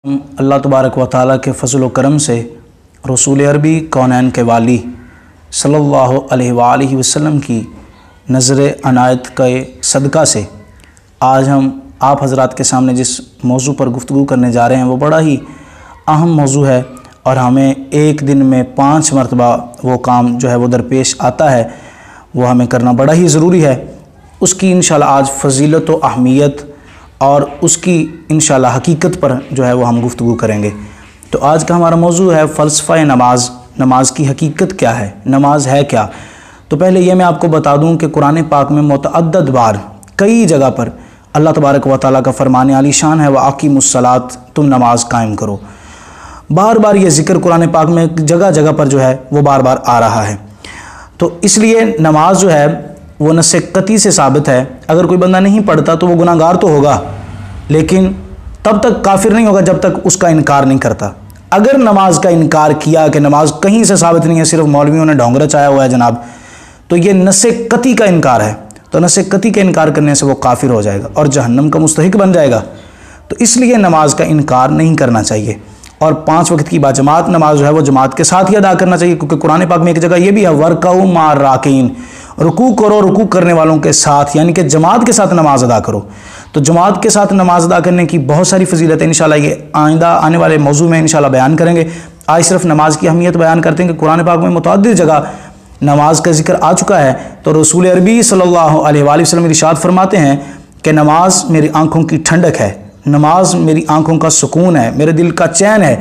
अल्लाह तबारक व तआला के फ़ज़ल व करम से रसूल अरबी कौनैन के वाली सल्लल्लाहु अलैहि वसल्लम की नज़र अनायत के सदक़ा से आज हम आप हज़रात के सामने जिस मौजू पर गुफ्तगू करने जा रहे हैं वो बड़ा ही अहम मौजू है और हमें एक दिन में 5 मरतबा वो काम जो है वो दरपेश आता है, वो हमें करना बड़ा ही ज़रूरी है। उसकी इंशाअल्लाह आज फ़जीलत व अहमियत और उसकी इंशाअल्लाह हकीकत पर जो है वो हम गुफ्तगू करेंगे। तो आज का हमारा मौजू है फ़लसफ़ा नमाज। नमाज की हकीकत क्या है, नमाज है क्या। तो पहले ये मैं आपको बता दूं कि कुरान पाक में मुतअद्दिद बार कई जगह पर अल्लाह तबारक व तआला का फरमान आली शान है, व आक़िमुस्सलात, तुम नमाज कायम करो। बार बार ये ज़िक्र कुरान पाक में जगह जगह पर जो है वो बार बार आ रहा है। तो इसलिए नमाज जो है वो नस्से कती से साबित है। अगर कोई बंदा नहीं पढ़ता तो वो गुनाहगार तो होगा, लेकिन तब तक काफिर नहीं होगा जब तक उसका इनकार नहीं करता। अगर नमाज का इनकार किया कि नमाज कहीं से साबित नहीं है, सिर्फ मौलवियों ने ढोंग रचाया हुआ है जनाब, तो ये नस्से कती का इनकार है। तो नस्से कती का इनकार करने से वो काफिर हो जाएगा और जहन्नम का मुस्तहिक बन जाएगा। तो इसलिए नमाज का इनकार नहीं करना चाहिए और 5 वक्त की बाजमात नमाज जो है वो जमात के साथ ही अदा करना चाहिए, क्योंकि कुरान पाक में एक जगह ये भी है वर्कऊ मार राकीन, रुकू करो रुकू करने वालों के साथ, यानी कि जमात के साथ नमाज अदा करो। तो जमात के साथ नमाज अदा करने की बहुत सारी फजीलत है, इंशाल्लाह ये आइंदा आने वाले मौजू में इंशाल्लाह बयान करेंगे। आज सिर्फ नमाज की अहमियत बयान करते हैं कि कुरान पाक में मुतअद्दिद जगह नमाज का जिक्र आ चुका है। तो रसूल अरबी सल्लल्लाहु अलैहि वसल्लम इरशाद फरमाते हैं कि नमाज मेरी आंखों की ठंडक है, नमाज मेरी आंखों का सुकून है, मेरे दिल का चैन है।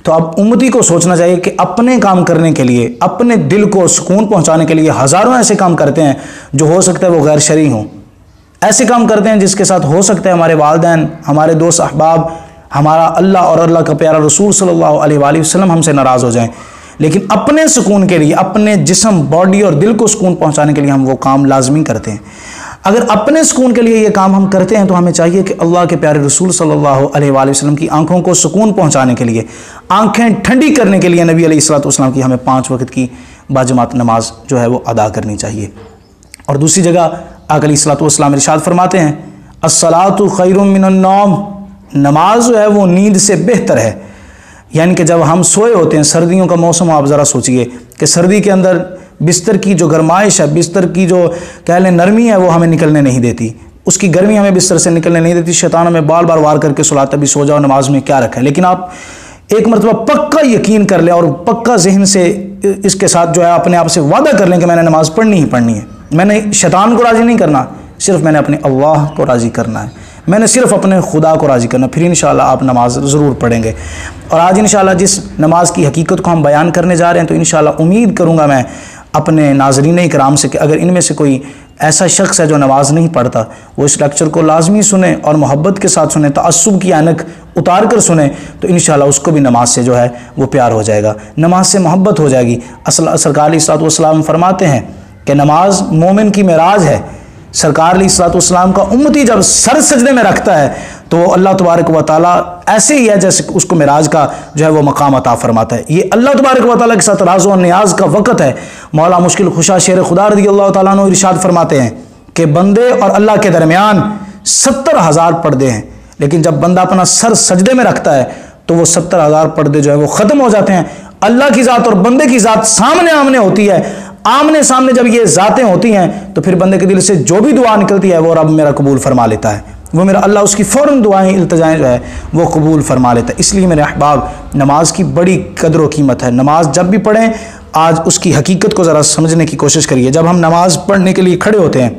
तो अब उम्मती को सोचना चाहिए कि अपने काम करने के लिए, अपने दिल को सुकून पहुंचाने के लिए हज़ारों ऐसे काम करते हैं जो हो सकता है वो गैर शरई हों। ऐसे काम करते हैं जिसके साथ हो सकता है हमारे वालिदैन, हमारे दोस्त अहबाब, हमारा अल्लाह और अल्लाह का प्यारा रसूल सल्लल्लाहु अलैहि वसल्लम हमसे नाराज़ हो जाएं। लेकिन अपने सुकून के लिए, अपने जिस्म, बॉडी और दिल को सुकून पहुंचाने के लिए हम वो काम लाजमी करते हैं। अगर अपने सुकून के लिए ये काम हम करते हैं तो हमें चाहिए कि अल्लाह के प्यारे रसूल सल्लल्लाहु अलैहि वसल्लम की आंखों को सुकून पहुंचाने के लिए, आंखें ठंडी करने के लिए नबी अलैहिस्सलातु वस्सलाम की हमें 5 वक्त की बाजमात नमाज जो है वो अदा करनी चाहिए। और दूसरी जगह आका अलैहिस्सलातु वस्सलाम इरशाद फरमाते हैं अस्सलातु खैरुम मिनन नौम, नमाज जो है वो नींद से बेहतर है। यानी कि जब हम सोए होते हैं, सर्दियों का मौसम, आप ज़रा सोचिए कि सर्दी के अंदर बिस्तर की जो गर्माइश है, बिस्तर की जो कह लें नरमी है, वो हमें निकलने नहीं देती, उसकी गर्मी हमें बिस्तर से निकलने नहीं देती। शैतान हमें बार बार वार करके सुलाता भी, सो जाओ, नमाज में क्या रखा है। लेकिन आप एक मरतबा पक्का यकीन कर लें और पक्का जहन से इसके साथ जो है अपने आप से वादा कर लें कि मैंने नमाज पढ़नी ही पढ़नी है। मैंने शैतान को राज़ी नहीं करना, सिर्फ मैंने अपने अल्लाह को राज़ी करना है, मैंने सिर्फ अपने खुदा को राज़ी करना। फिर इंशाअल्लाह आप नमाज ज़रूर पढ़ेंगे। और आज इंशाअल्लाह जिस नमाज की हकीकत को हम बयान करने जा रहे हैं, तो इंशाअल्लाह उम्मीद करूँगा मैं अपने नाज़रीन इकराम से कि अगर इनमें से कोई ऐसा शख्स है जो नमाज नहीं पढ़ता, वो इस लेक्चर को लाजमी सुने और मोहब्बत के साथ सुने, तअस्सुब की ऐनक उतार कर सुने, तो इंशाअल्लाह उसको भी नमाज से जो है वो प्यार हो जाएगा, नमाज से मोहब्बत हो जाएगी। सरकार अलैहिस्सलातु वस्सलाम फरमाते हैं कि नमाज मोमिन की मेराज है। सरकार अलैहिस्सलातु वस्सलाम का उम्मती जब सर सजदे में रखता है तो अल्लाह तबारक व तआला ऐसे ही है जैसे उसको मेराज का जो है वो मकाम अता फरमाता है। ये अल्लाह तबारक व तआला के साथ राज़ और नियाज का वक़्त है। मौला मुश्किल खुशा शेर खुदा रज़ियल्लाहु तआला अन्हु इरशाद फरमाते हैं कि बंदे और अल्लाह के दरमियान 70,000 पर्दे हैं, लेकिन जब बंदा अपना सर सजदे में रखता है तो वो 70,000 पर्दे जो है वो ख़त्म हो जाते हैं। अल्लाह की ज़ात और बंदे की ज़ात सामने आमने होती है। आमने सामने जब ये ज़ातें होती हैं तो फिर बंदे के दिल से जो भी दुआ निकलती है वो रब मेरा कबूल फरमा लेता है, वो मेरा अल्लाह उसकी फ़ौरन दुआएं इल्तिजाएं जो है वो कबूल फरमा लेता है। इसलिए मेरे अहबाब, नमाज की बड़ी कदर व कीमत है। नमाज जब भी पढ़ें, आज उसकी हकीकत को ज़रा समझने की कोशिश करिए। जब हम नमाज पढ़ने के लिए खड़े होते हैं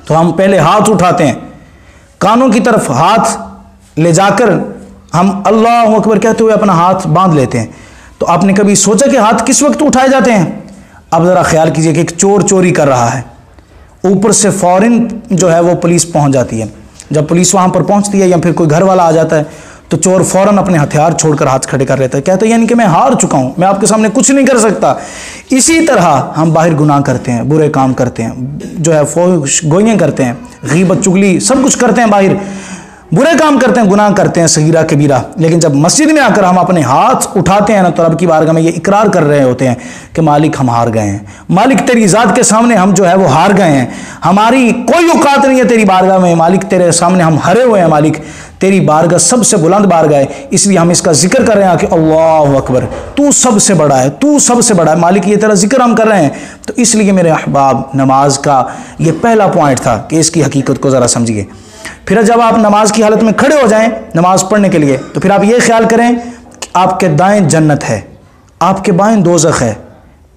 तो हम पहले हाथ उठाते हैं, कानों की तरफ हाथ ले जाकर हम अल्लाहु अकबर कहते हुए अपना हाथ बांध लेते हैं। तो आपने कभी सोचा कि हाथ किस वक्त उठाए जाते हैं? अब ज़रा ख्याल कीजिए कि एक चोर चोरी कर रहा है, ऊपर से फ़ौरन जो है वो पुलिस पहुंच जाती है। जब पुलिस वहां पर पहुंचती है या फिर कोई घर वाला आ जाता है तो चोर फ़ौरन अपने हथियार छोड़कर हाथ खड़े कर लेता है, कहता है यानी कि मैं हार चुका हूं, मैं आपके सामने कुछ नहीं कर सकता। इसी तरह हम बाहर गुनाह करते हैं, बुरे काम करते हैं, जो है गोइयाँ करते हैं, गीबत चुगली सब कुछ करते हैं, बाहर बुरे काम करते हैं, गुनाह करते हैं, सगीरा कबीरा। लेकिन जब मस्जिद में आकर हम अपने हाथ उठाते हैं ना, तो रब की बारगाह में ये इकरार कर रहे होते हैं कि मालिक हम हार गए हैं, मालिक तेरी ज़ात के सामने हम जो है वो हार गए हैं, हमारी कोई औकात नहीं है तेरी बारगाह में, मालिक तेरे सामने हम हरे हुए हैं, मालिक तेरी बारगाह सबसे बुलंद बारगाह है, इसलिए हम इसका जिक्र कर रहे हैं कि अल्लाह अकबर, तू सबसे बड़ा है, तू सबसे बड़ा है मालिक, ये तेरा जिक्र हम कर रहे हैं। तो इसलिए मेरे अहबाब, नमाज का ये पहला पॉइंट था कि इसकी हकीकत को ज़रा समझिए। फिर जब आप नमाज की हालत में खड़े हो जाएं नमाज पढ़ने के लिए, तो फिर आप ये ख्याल करें कि आपके दाएं जन्नत है, आपके बाएं दोज़ख है,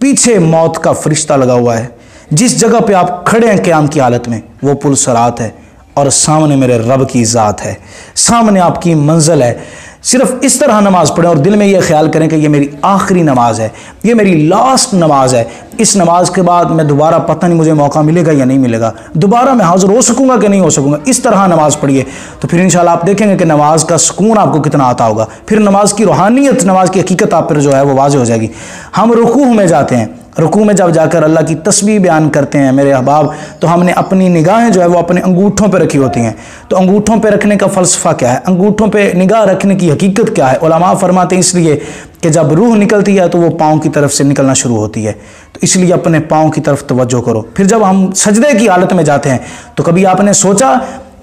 पीछे मौत का फरिश्ता लगा हुआ है, जिस जगह पे आप खड़े हैं क़याम की हालत में वो पुल सरात है, और सामने मेरे रब की ज़ात है, सामने आपकी मंजिल है। सिर्फ इस तरह नमाज पढ़ें और दिल में ये ख्याल करें कि ये मेरी आखिरी नमाज है, ये मेरी लास्ट नमाज है, इस नमाज के बाद मैं दोबारा पता नहीं मुझे मौका मिलेगा या नहीं मिलेगा, दोबारा मैं हाजिर हो सकूंगा कि नहीं हो सकूंगा। इस तरह नमाज पढ़िए तो फिर इंशाल्लाह आप देखेंगे कि नमाज का सुकून आपको कितना आता होगा। फिर नमाज की रूहानियत, नमाज की हकीकत आप पर जो है वो वाज़ेह हो जाएगी। हम रुकूह में जाते हैं, रुकू में जब जाकर अल्लाह की तस्बीह बयान करते हैं मेरे अहबाब, तो हमने अपनी निगाहें जो है वो अपने अंगूठों पे रखी होती हैं। तो अंगूठों पे रखने का फ़लसफ़ा क्या है, अंगूठों पे निगाह रखने की हकीकत क्या है? उलमा फरमाते हैं इसलिए कि जब रूह निकलती है तो वो पाँव की तरफ से निकलना शुरू होती है, तो इसलिए अपने पाँव की तरफ तवज्जो करो। फिर जब हम सजदे की हालत में जाते हैं तो कभी आपने सोचा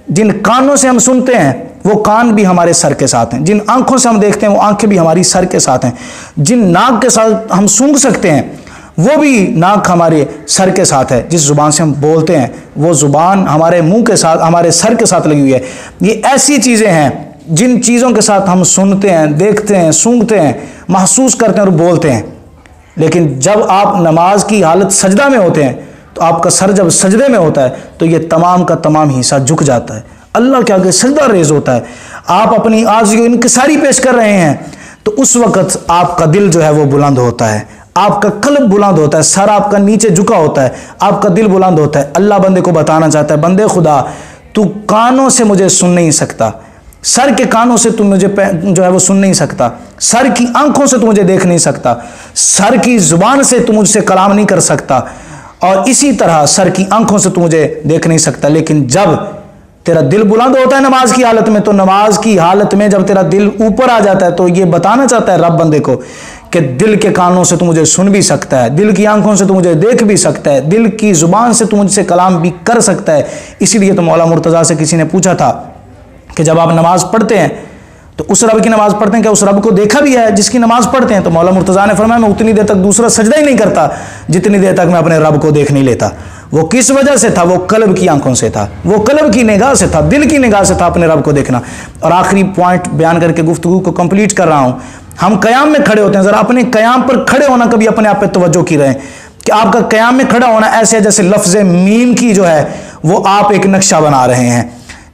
जिन कानों से हम सुनते हैं वो कान भी हमारे सर के साथ हैं, जिन आँखों से हम देखते हैं वो आँखें भी हमारी सर के साथ हैं, जिन नाक के साथ हम सूंघ सकते हैं वो भी नाक हमारे सर के साथ है, जिस ज़ुबान से हम बोलते हैं वो ज़ुबान हमारे मुंह के साथ, हमारे सर के साथ लगी हुई है। ये ऐसी चीज़ें हैं जिन चीज़ों के साथ हम सुनते हैं, देखते हैं, सूंघते हैं, महसूस करते हैं और बोलते हैं। लेकिन जब आप नमाज की हालत सजदा में होते हैं तो आपका सर जब सजदे में होता है तो ये तमाम का तमाम हिस्सा झुक जाता है, अल्लाह के आगे सजदा रेज़ होता है। आप अपनी आज़ इनकिसारी पेश कर रहे हैं तो उस वक़्त आपका दिल जो है वो बुलंद होता है, आपका कल्ब बुलंद होता है, सर आपका नीचे झुका होता है, आपका दिल बुलंद होता है। अल्लाह बंदे को बताना चाहता है, बंदे खुदा तू कानों से मुझे सुन नहीं सकता, सर के कानों से तू मुझे जो है वो सुन नहीं सकता, सर की आंखों से तू मुझे देख नहीं सकता, सर की जुबान से तू मुझसे कलाम नहीं कर सकता, और इसी तरह सर की आंखों से तू मुझे देख नहीं सकता। लेकिन जब तेरा दिल बुलंद होता है नमाज की हालत में, तो नमाज की हालत में जब तेरा दिल ऊपर आ जाता है तो ये बताना चाहता है रब बंदे को कि दिल के कानों से तू मुझे सुन भी सकता है, दिल की आंखों से तू मुझे देख भी सकता है, दिल की जुबान से तू मुझसे कलाम भी कर सकता है। इसीलिए तो मौला मुर्तज़ा से किसी ने पूछा था कि जब आप नमाज पढ़ते हैं तो उस रब की नमाज पढ़ते हैं क्या उस रब को देखा भी है जिसकी नमाज पढ़ते हैं? तो मौला मुर्तज़ा ने फरमाया मैं उतनी देर तक दूसरा सजदा ही नहीं करता जितनी देर तक मैं अपने रब को देख नहीं लेता। वो किस वजह से था? वो कल्ब की आंखों से था, वो कल्ब की निगाह से था, दिल की निगाह से था अपने रब को देखना। और आखिरी पॉइंट बयान करके गुफ्तगू को कंप्लीट कर रहा हूँ। हम क़याम में खड़े होते हैं, ज़रा अपने क़याम पर खड़े होना कभी अपने आप पे तवज्जो की रहें कि आपका क़याम में खड़ा होना ऐसे है जैसे लफ्ज़ मीम की जो है वो आप एक नक्शा बना रहे हैं।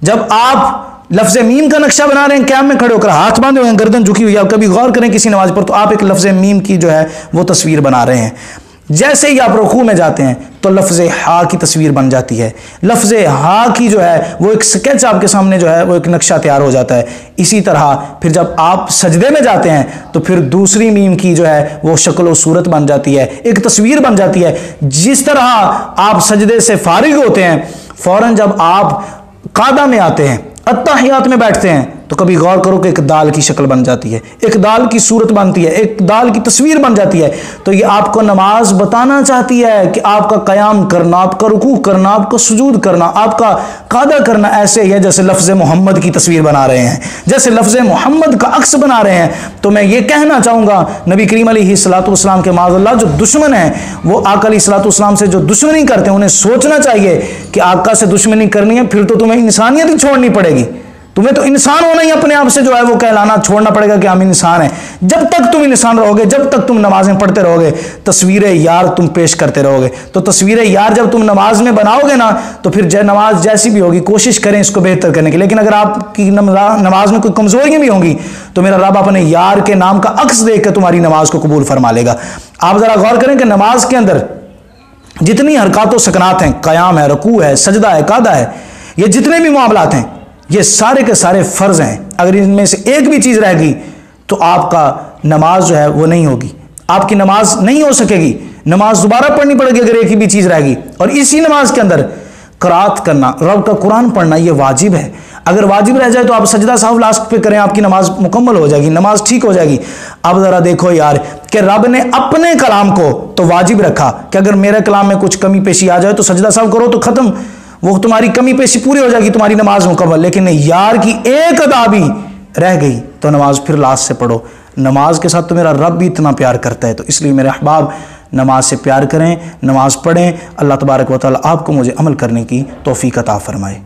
जब आप लफ्ज़ मीम का नक्शा बना रहे हैं, क़याम में खड़े होकर हाथ बांधे हुए हैं, गर्दन झुकी हुई है, आप कभी गौर करें किसी नमाज पर तो आप एक लफ्ज़ मीम की जो है वो तस्वीर बना रहे हैं। जैसे ही आप रुकू में जाते हैं तो लफ्ज़ हा की तस्वीर बन जाती है, लफ्ज़ हा की जो है वो एक स्केच आपके सामने जो है वो एक नक्शा तैयार हो जाता है। इसी तरह फिर जब आप सजदे में जाते हैं तो फिर दूसरी मीम की जो है वो शक्ल व सूरत बन जाती है, एक तस्वीर बन जाती है। जिस तरह आप सजदे से फारिग होते हैं, फ़ौरन जब आप कादा में आते हैं, अत्तहियात में बैठते हैं, तो कभी गौर करो कि एक दाल की शक्ल बन जाती है, एक दाल की सूरत बनती है, एक दाल की तस्वीर बन जाती है। तो ये आपको नमाज बताना चाहती है कि आपका क़याम करना, आपका रुकू करना, आपका सुजूद करना, आपका कादा करना ऐसे ही है जैसे लफ्ज़ मोहम्मद की तस्वीर बना रहे हैं, जैसे लफ्ज़ मोहम्मद का अक्स बना रहे हैं। तो मैं ये कहना चाहूँगा नबी करीम अलैहिस्सलातुवस्सलाम के माज़अल्लाह जो दुश्मन हैं वो आका अलैहिस्सलातुवस्सलाम से जो दुश्मनी करते हैं, उन्हें सोचना चाहिए कि आका से दुश्मनी करनी है फिर तो तुम्हें इंसानियत ही छोड़नी पड़ेगी, तुम्हें तो इंसान होना ही अपने आप से जो है वो कहलाना छोड़ना पड़ेगा कि हम इंसान हैं। जब तक तुम इंसान रहोगे, जब तक तुम नमाजें पढ़ते रहोगे, तस्वीर यार तुम पेश करते रहोगे। तो तस्वीर यार जब तुम नमाज में बनाओगे ना तो फिर नमाज जैसी भी होगी कोशिश करें इसको बेहतर करने की। लेकिन अगर आपकी नमाज में कोई कमजोरियां भी होंगी तो मेरा रब अपने यार के नाम का अक्स देख कर तुम्हारी नमाज को कबूल फरमा लेगा। आप जरा गौर करें कि नमाज के अंदर जितनी हरकत व सकनात हैं, क़याम है, रुकू है, सजदा है, कादा है, ये जितने भी मामलात हैं ये सारे के सारे फ़र्ज़ हैं। अगर इनमें से एक भी चीज़ रहेगी तो आपका नमाज जो है वो नहीं होगी, आपकी नमाज नहीं हो सकेगी, नमाज दोबारा पढ़नी पड़ेगी अगर एक ही भी चीज़ रहेगी। और इसी नमाज के अंदर क़राअत करना, रब का कुरान पढ़ना ये वाजिब है। अगर वाजिब रह जाए तो आप सजदा साहब लास्ट पे करें, आपकी नमाज मुकम्मल हो जाएगी, नमाज ठीक हो जाएगी। अब ज़रा देखो यार कि रब ने अपने कलाम को तो वाजिब रखा कि अगर मेरे कलाम में कुछ कमी पेशी आ जाए तो सजदा साहब करो तो ख़त्म, वो तुम्हारी कमी पेशी पूरी हो जाएगी, तुम्हारी नमाज मुकम्मल। लेकिन यार की एक अदा भी रह गई तो नमाज फिर लास्ट से पढ़ो। नमाज के साथ तो मेरा रब भी इतना प्यार करता है। तो इसलिए मेरे अहबाब नमाज से प्यार करें, नमाज पढ़ें। अल्लाह तबारक व तआला आपको मुझे अमल करने की तौफीक अता फरमाए।